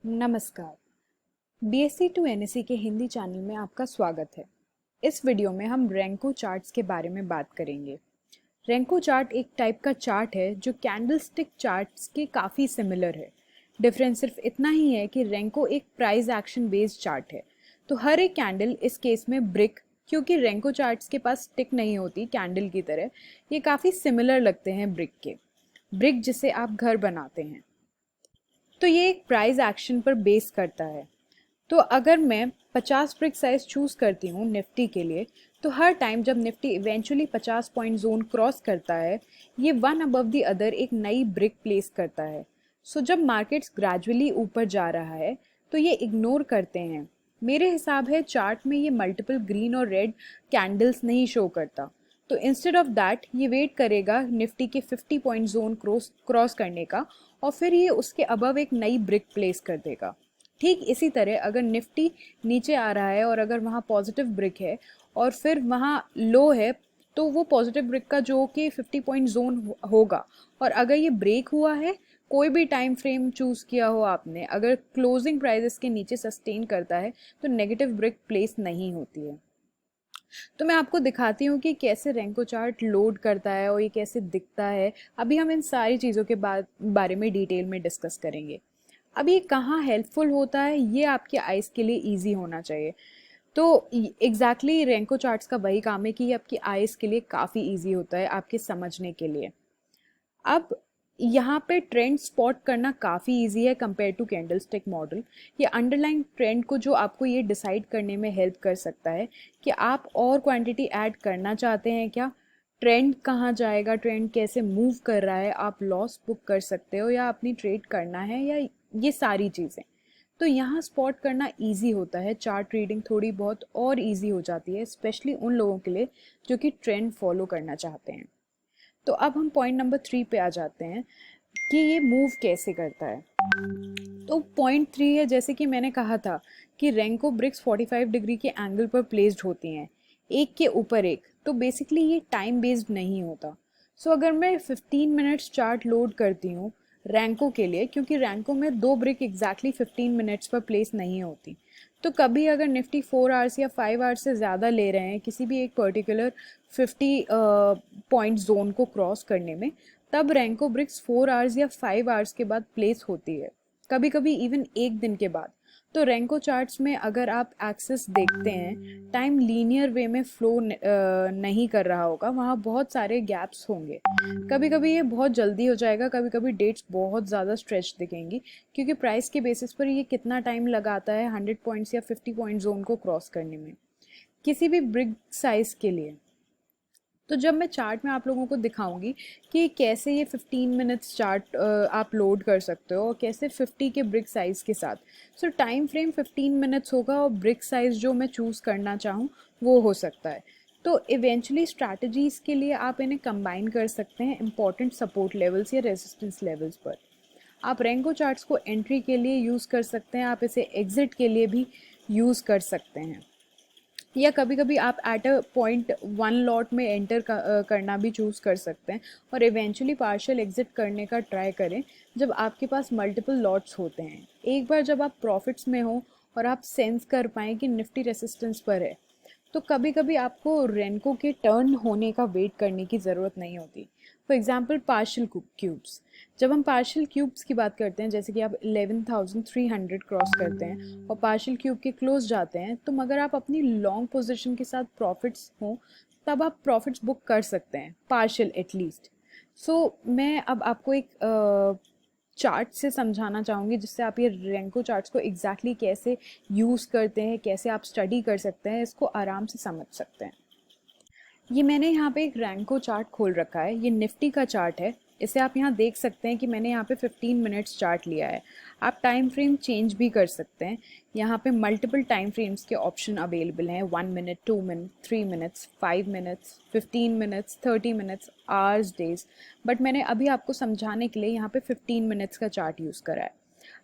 नमस्कार। BSc to NSC के Hindi channel में आपका स्वागत है। इस वीडियो में हम रेंको चार्ट्स के बारे में बात करेंगे। रेंको चार्ट एक टाइप का चार्ट है जो कैंडलस्टिक चार्ट्स के काफ़ी सिमिलर है। डिफरेंस सिर्फ इतना ही है कि रेंको एक प्राइस एक्शन बेस्ड चार्ट है। तो हर एक कैंडल, इस केस में ब्रिक, क्योंकि रेंको चार्ट्स के पास स्टिक नहीं होती कैंडल की तरह, ये काफ़ी सिमिलर लगते हैं ब्रिक के। ब्रिक जिसे आप घर बनाते हैं, तो ये एक प्राइस एक्शन पर बेस करता है। तो अगर मैं 50 ब्रिक साइज चूज़ करती हूँ निफ्टी के लिए, तो हर टाइम जब Nifty eventually 50 point zone cross करता है, ये वन अबव द अदर एक नई ब्रिक प्लेस करता है। सो जब मार्केट्स ग्रेजुअली ऊपर जा रहा है तो ये इग्नोर करते हैं। मेरे हिसाब है चार्ट में ये मल्टीपल ग्रीन और रेड कैंडल्स नहीं शो करता। तो इंस्टेड ऑफ दैट ये वेट करेगा निफ्टी के 50 पॉइंट जोन क्रॉस करने का, और फिर ये उसके अबव एक नई ब्रिक प्लेस कर देगा। ठीक इसी तरह अगर निफ्टी नीचे आ रहा है और अगर वहाँ पॉजिटिव ब्रिक है और फिर वहाँ लो है, तो वो पॉजिटिव ब्रिक का जो कि 50 पॉइंट जोन होगा, और अगर ये ब्रेक हुआ है, कोई भी टाइम फ्रेम चूज किया हो आपने, अगर क्लोजिंग प्राइसेस के नीचे सस्टेन करता है तो नेगेटिव ब्रिक प्लेस नहीं होती है। तो मैं आपको दिखाती हूँ कि कैसे रेंको चार्ट लोड करता है और ये कैसे दिखता है। अभी हम इन सारी चीज़ों के बारे में डिटेल में डिस्कस करेंगे। अब ये कहाँ हेल्पफुल होता है, ये आपके आइज़ के लिए ईजी होना चाहिए। तो एग्जैक्टली रेंको चार्ट्स का वही काम है कि ये आपकी आइज़ के लिए काफ़ी ईजी होता है आपके समझने के लिए। अब यहाँ पे ट्रेंड स्पॉट करना काफ़ी इजी है कंपेयर टू कैंडलस्टिक मॉडल। ये अंडरलाइन ट्रेंड को जो आपको ये डिसाइड करने में हेल्प कर सकता है कि आप और क्वांटिटी ऐड करना चाहते हैं क्या, ट्रेंड कहाँ जाएगा, ट्रेंड कैसे मूव कर रहा है, आप लॉस बुक कर सकते हो या अपनी ट्रेड करना है, या ये सारी चीज़ें। तो यहाँ स्पॉट करना इजी होता है, चार्ट रीडिंग थोड़ी बहुत और इजी हो जाती है, स्पेशली उन लोगों के लिए जो कि ट्रेंड फॉलो करना चाहते हैं। तो अब हम पॉइंट नंबर 3 पे आ जाते हैं कि ये मूव कैसे करता है। तो पॉइंट 3 है, जैसे कि मैंने कहा था कि रेंको ब्रिक्स 45 डिग्री के एंगल पर प्लेस्ड होती हैं, एक के ऊपर एक। तो बेसिकली ये टाइम बेस्ड नहीं होता। सो अगर मैं 15 मिनट्स चार्ट लोड करती हूँ रैंको के लिए, क्योंकि रैंको में दो ब्रिक एग्जैक्टली 15 मिनट्स पर प्लेस नहीं होती, तो कभी अगर निफ्टी 4 आवर्स या 5 आवर्स से ज़्यादा ले रहे हैं किसी भी एक पर्टिकुलर 50 पॉइंट जोन को क्रॉस करने में, तब रैंको ब्रिक्स 4 आवर्स या 5 आवर्स के बाद प्लेस होती है, कभी कभी इवन एक दिन के बाद। तो रैंको चार्ट्स में अगर आप एक्सेस देखते हैं, टाइम लीनियर वे में फ्लो नहीं कर रहा होगा, वहाँ बहुत सारे गैप्स होंगे। कभी कभी ये बहुत जल्दी हो जाएगा, कभी कभी डेट्स बहुत ज़्यादा स्ट्रेच दिखेंगी, क्योंकि प्राइस के बेसिस पर ये कितना टाइम लगाता है 100 पॉइंट्स या 50 पॉइंट जोन को क्रॉस करने में किसी भी ब्रिक साइज के लिए। तो जब मैं चार्ट में आप लोगों को दिखाऊंगी कि कैसे ये 15 मिनट्स चार्ट आप लोड कर सकते हो और कैसे 50 के ब्रिक साइज़ के साथ। सो टाइम फ्रेम 15 मिनट्स होगा और ब्रिक साइज़ जो मैं चूज़ करना चाहूँ वो हो सकता है। तो इवेंचुअली स्ट्रैटेजीज़ के लिए आप इन्हें कंबाइन कर सकते हैं इंपॉर्टेंट सपोर्ट लेवल्स या रेजिस्टेंस लेवल्स पर। आप रेंको चार्ट्स को एंट्री के लिए यूज़ कर सकते हैं, आप इसे एग्जिट के लिए भी यूज़ कर सकते हैं, या कभी कभी आप at a point one lot में एंटर करना भी चूज़ कर सकते हैं और इवेंचुअली पार्शियल एग्जिट करने का ट्राई करें जब आपके पास मल्टीपल लॉट्स होते हैं। एक बार जब आप प्रॉफिट्स में हो और आप सेंस कर पाएँ कि निफ्टी रेसिस्टेंस पर है, तो कभी कभी आपको रेनको के टर्न होने का वेट करने की ज़रूरत नहीं होती। फॉर एग्जाम्पल पार्शियल क्यूब्स, जब हम पार्शियल क्यूब्स की बात करते हैं, जैसे कि आप 11,300 क्रॉस करते हैं और पार्शियल क्यूब के क्लोज जाते हैं, तो मगर आप अपनी लॉन्ग पोजीशन के साथ प्रॉफिट्स हों, तब आप प्रॉफिट्स बुक कर सकते हैं, पार्शियल एटलीस्ट। सो मैं अब आपको एक चार्ट से समझाना चाहूँगी जिससे आप ये रेंको चार्ट्स को एग्जैक्टली कैसे यूज़ करते हैं, कैसे आप स्टडी कर सकते हैं, इसको आराम से समझ सकते हैं। ये मैंने यहाँ पे एक रैंको चार्ट खोल रखा है, ये निफ्टी का चार्ट है। इसे आप यहाँ देख सकते हैं कि मैंने यहाँ पे 15 मिनट्स चार्ट लिया है। आप टाइम फ्रेम चेंज भी कर सकते हैं। यहाँ पे मल्टीपल टाइम फ्रेम्स के ऑप्शन अवेलेबल हैं, 1 minute, 2 minute, 3 minutes, 5 minutes, 15 minutes, 30 minutes, hours, days. But मैंने अभी आपको समझाने के लिए यहाँ पे 15 मिनट्स का चार्ट यूज़ करा है।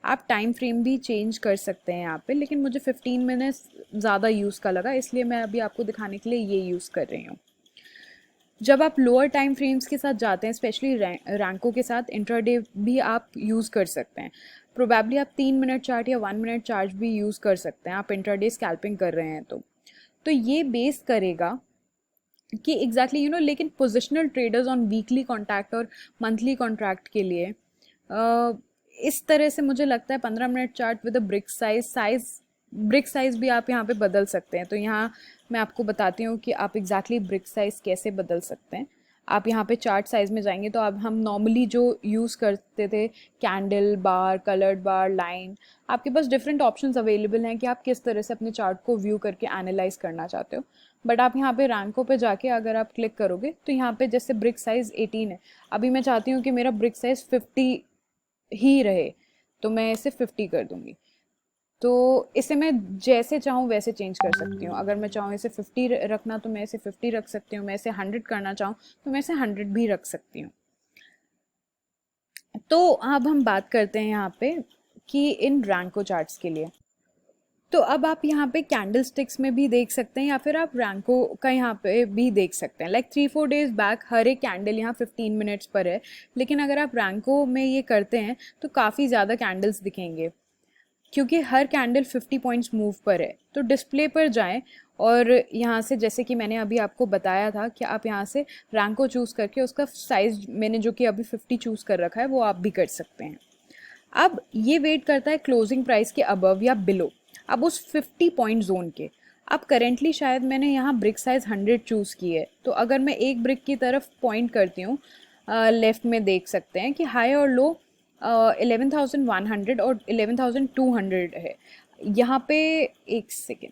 आप टाइम फ्रेम भी चेंज कर सकते हैं यहाँ पे, लेकिन मुझे 15 मिनट्स ज़्यादा यूज़ का लगा, इसलिए मैं अभी आपको दिखाने के लिए ये यूज़ कर रही हूँ। जब आप लोअर टाइम फ्रेम्स के साथ जाते हैं, स्पेशली रैंको के साथ, इंट्राडे भी आप यूज़ कर सकते हैं। प्रोबेबली आप 3 मिनट चार्ट या 1 मिनट चार्ट भी यूज़ कर सकते हैं, आप इंट्राडे स्कैल्पिंग कर रहे हैं तो ये बेस करेगा कि एग्जैक्टली लेकिन positional traders on weekly contact और मंथली कॉन्ट्रैक्ट के लिए इस तरह से मुझे लगता है 15 minute chart with a brick size भी आप यहाँ पे बदल सकते हैं। तो यहाँ मैं आपको बताती हूँ कि आप एग्जैक्टली ब्रिक साइज कैसे बदल सकते हैं। आप यहाँ पे चार्ट साइज में जाएंगे तो अब हम नॉर्मली जो यूज़ करते थे कैंडल बार, कलर्ड बार, लाइन, आपके पास डिफरेंट ऑप्शंस अवेलेबल हैं कि आप किस तरह से अपने चार्ट को व्यू करके एनालाइज करना चाहते हो। बट आप यहाँ पे रैंको पे जाके अगर आप क्लिक करोगे तो यहाँ पे जैसे ब्रिक साइज 18 है, अभी मैं चाहती हूँ कि मेरा ब्रिक साइज 50 ही रहे, तो मैं इसे 50 कर दूंगी। तो इसे मैं जैसे चाहूँ वैसे चेंज कर सकती हूँ। अगर मैं चाहूँ इसे 50 रखना तो मैं इसे 50 रख सकती हूँ, मैं इसे 100 करना चाहूँ तो मैं इसे 100 भी रख सकती हूँ। तो अब हम बात करते हैं यहाँ पे कि इन रैंको चार्ट्स के लिए, तो अब आप यहाँ पे कैंडल स्टिक्स में भी देख सकते हैं या फिर आप रैंको का यहाँ पे भी देख सकते हैं। लाइक 3-4 डेज बैक हर एक कैंडल यहाँ 15 मिनट्स पर है, लेकिन अगर आप रैंको में ये करते हैं तो काफ़ी ज़्यादा कैंडल्स दिखेंगे क्योंकि हर कैंडल 50 पॉइंट्स मूव पर है। तो डिस्प्ले पर जाएं और यहाँ से जैसे कि मैंने अभी आपको बताया था कि आप यहाँ से रैंक को चूज़ करके उसका साइज मैंने जो कि अभी 50 चूज़ कर रखा है वो आप भी कर सकते हैं। अब ये वेट करता है क्लोजिंग प्राइस के अबव या बिलो, अब उस 50 पॉइंट जोन के। अब करेंटली शायद मैंने यहाँ ब्रिक साइज 100 चूज़ की है, तो अगर मैं एक ब्रिक की तरफ पॉइंट करती हूँ, लेफ्ट में देख सकते हैं कि हाई और लो 11,100 और 11,200 है। यहाँ पे एक सेकेंड,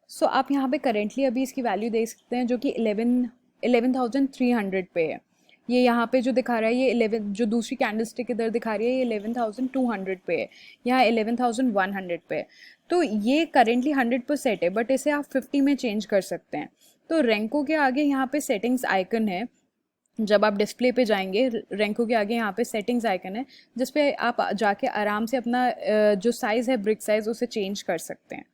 सो आप यहाँ पे करेंटली अभी इसकी वैल्यू देख सकते हैं जो कि 11,300 पे है। ये यहाँ पे जो दिखा रहा है ये 11, जो दूसरी कैंडल स्टिक इधर दिखा रही है ये 11,200 पे है, यहाँ 11,100 पे है। तो ये करेंटली 100 पर सेट है, बट इसे आप 50 में चेंज कर सकते हैं। तो रैंको के आगे यहाँ पे सेटिंग्स आइकन है, जब आप डिस्प्ले पे जाएंगे रैंको के आगे यहाँ पे सेटिंग्स आइकन है जिस पे आप जाके आराम से अपना जो साइज़ है ब्रिक साइज़ उसे चेंज कर सकते हैं।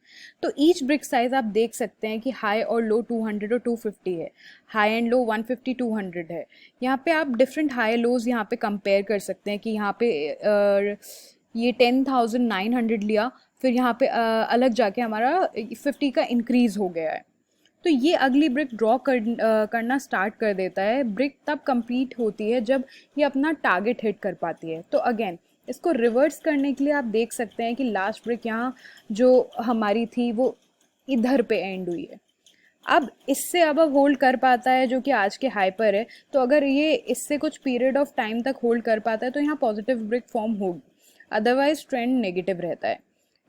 तो ईच ब्रिक साइज़ आप देख सकते हैं कि हाई और लो 200 और 250 है, हाई एंड लो 150 200 है। यहाँ पे आप डिफरेंट हाई लोज यहाँ पे कंपेयर कर सकते हैं कि यहाँ पे ये 10,900 लिया, फिर यहाँ पे अलग जाके हमारा 50 का इंक्रीज़ हो गया है। तो ये अगली ब्रिक ड्रॉ करना स्टार्ट कर देता है। ब्रिक तब कंप्लीट होती है जब ये अपना टारगेट हिट कर पाती है। तो अगेन इसको रिवर्स करने के लिए आप देख सकते हैं कि लास्ट ब्रिक यहाँ जो हमारी थी वो इधर पे एंड हुई है। अब इससे अब होल्ड कर पाता है जो कि आज के हाई पर है, तो अगर ये इससे कुछ पीरियड ऑफ टाइम तक होल्ड कर पाता है तो यहाँ पॉजिटिव ब्रिक फॉर्म होगी, अदरवाइज ट्रेंड नेगेटिव रहता है।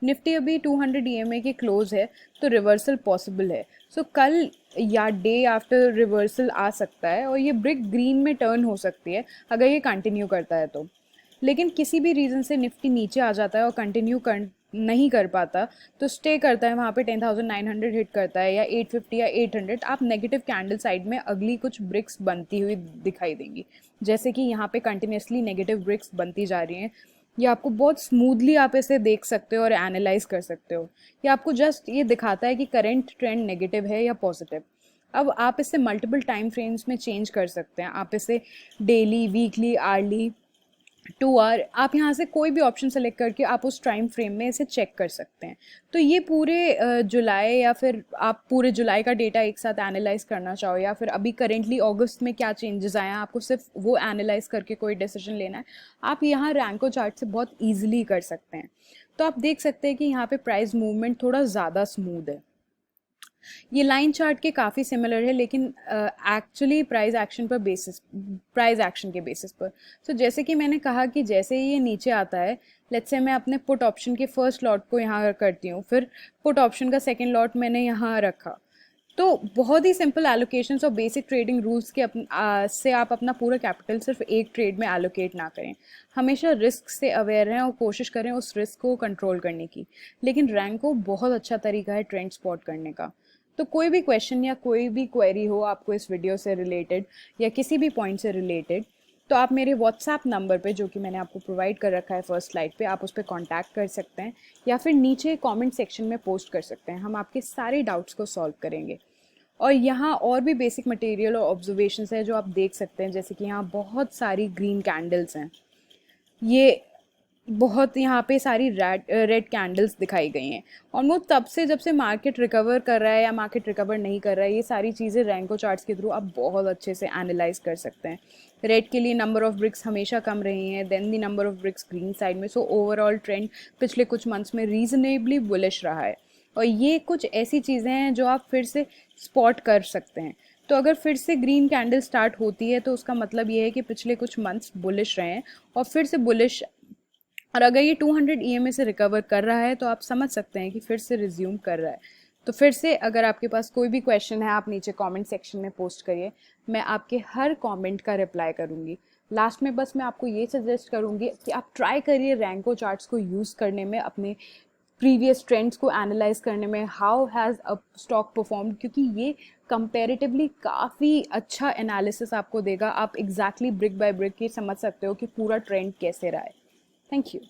निफ्टी अभी 200 ईएमए के क्लोज है तो रिवर्सल पॉसिबल है। सो कल या डे आफ्टर रिवर्सल आ सकता है और ये ब्रिक ग्रीन में टर्न हो सकती है अगर ये कंटिन्यू करता है तो। लेकिन किसी भी रीज़न से निफ्टी नीचे आ जाता है और कंटिन्यू नहीं कर पाता तो स्टे करता है वहाँ पे 10,900 हिट करता है या 850 या 800, आप नेगेटिव कैंडल साइड में अगली कुछ ब्रिक्स बनती हुई दिखाई देंगी, जैसे कि यहाँ पे कंटिन्यूसली नेगेटिव ब्रिक्स बनती जा रही हैं। ये आपको बहुत स्मूथली आप इसे देख सकते हो और एनालाइज कर सकते हो। ये आपको जस्ट ये दिखाता है कि करंट ट्रेंड नेगेटिव है या पॉजिटिव। अब आप इसे मल्टीपल टाइम फ्रेम्स में चेंज कर सकते हैं, आप इसे डेली, वीकली, आवर्ली, 2 आवर, आप यहाँ से कोई भी ऑप्शन सेलेक्ट करके आप उस टाइम फ्रेम में इसे चेक कर सकते हैं। तो ये पूरे जुलाई या फिर आप पूरे जुलाई का डेटा एक साथ एनालाइज करना चाहो या फिर अभी करेंटली अगस्त में क्या चेंजेस आए हैं आपको सिर्फ वो एनालाइज करके कोई डिसीजन लेना है, आप यहाँ रैंको चार्ट से बहुत ईजिली कर सकते हैं। तो आप देख सकते हैं कि यहाँ पे प्राइस मूवमेंट थोड़ा ज़्यादा स्मूथ है। ये लाइन चार्ट के काफ़ी सिमिलर है लेकिन एक्चुअली प्राइस एक्शन के बेसिस पर। तो जैसे कि मैंने कहा कि जैसे ही ये नीचे आता है, लेट्स से मैं अपने पुट ऑप्शन के फर्स्ट लॉट को यहाँ करती हूँ, फिर पुट ऑप्शन का सेकंड लॉट मैंने यहाँ रखा, तो बहुत ही सिंपल एलोकेशंस और बेसिक ट्रेडिंग रूल्स के से आप अपना पूरा कैपिटल सिर्फ एक ट्रेड में एलोकेट ना करें। हमेशा रिस्क से अवेयर रहें और कोशिश करें उस रिस्क को कंट्रोल करने की। लेकिन रैंको बहुत अच्छा तरीका है ट्रेंड स्पॉट करने का। तो कोई भी क्वेश्चन या कोई भी क्वेरी हो आपको इस वीडियो से रिलेटेड या किसी भी पॉइंट से रिलेटेड, तो आप मेरे व्हाट्सएप नंबर पे, जो कि मैंने आपको प्रोवाइड कर रखा है फर्स्ट स्लाइड पे, आप उस पर कॉन्टैक्ट कर सकते हैं या फिर नीचे कमेंट सेक्शन में पोस्ट कर सकते हैं। हम आपके सारे डाउट्स को सॉल्व करेंगे। और यहाँ और भी बेसिक मटेरियल और ऑब्जर्वेशंस है जो आप देख सकते हैं, जैसे कि यहाँ बहुत सारी ग्रीन कैंडल्स हैं, ये बहुत यहाँ पे सारी रेड कैंडल्स दिखाई गई हैं। ऑलमोस्ट तब से जब से मार्केट रिकवर कर रहा है या मार्केट रिकवर नहीं कर रहा है, ये सारी चीज़ें रैंको चार्ट्स के थ्रू आप बहुत अच्छे से एनालाइज कर सकते हैं। रेड के लिए नंबर ऑफ ब्रिक्स हमेशा कम रही हैं, then the number of bricks green side में। सो ओवरऑल ट्रेंड पिछले कुछ मंथ्स में रीजनेबली बुलिश रहा है। और ये कुछ ऐसी चीज़ें हैं जो आप फिर से स्पॉट कर सकते हैं। तो अगर फिर से ग्रीन कैंडल स्टार्ट होती है तो उसका मतलब ये है कि पिछले कुछ मंथ्स बुलिश रहे हैं और फिर से बुलिश, और अगर ये 200 EMA से रिकवर कर रहा है तो आप समझ सकते हैं कि फिर से रिज्यूम कर रहा है। तो फिर से अगर आपके पास कोई भी क्वेश्चन है, आप नीचे कमेंट सेक्शन में पोस्ट करिए, मैं आपके हर कमेंट का रिप्लाई करूँगी। लास्ट में बस मैं आपको ये सजेस्ट करूँगी कि आप ट्राई करिए रैंको चार्ट्स को यूज़ करने में, अपने प्रीवियस ट्रेंड्स को एनालाइज करने में, how has a stock perform, क्योंकि ये कंपैरेटिवली काफ़ी अच्छा एनालिसिस आपको देगा। आप एग्जैक्टली ब्रिक बाय ब्रिक ये समझ सकते हो कि पूरा ट्रेंड कैसे रहा है। Thank you.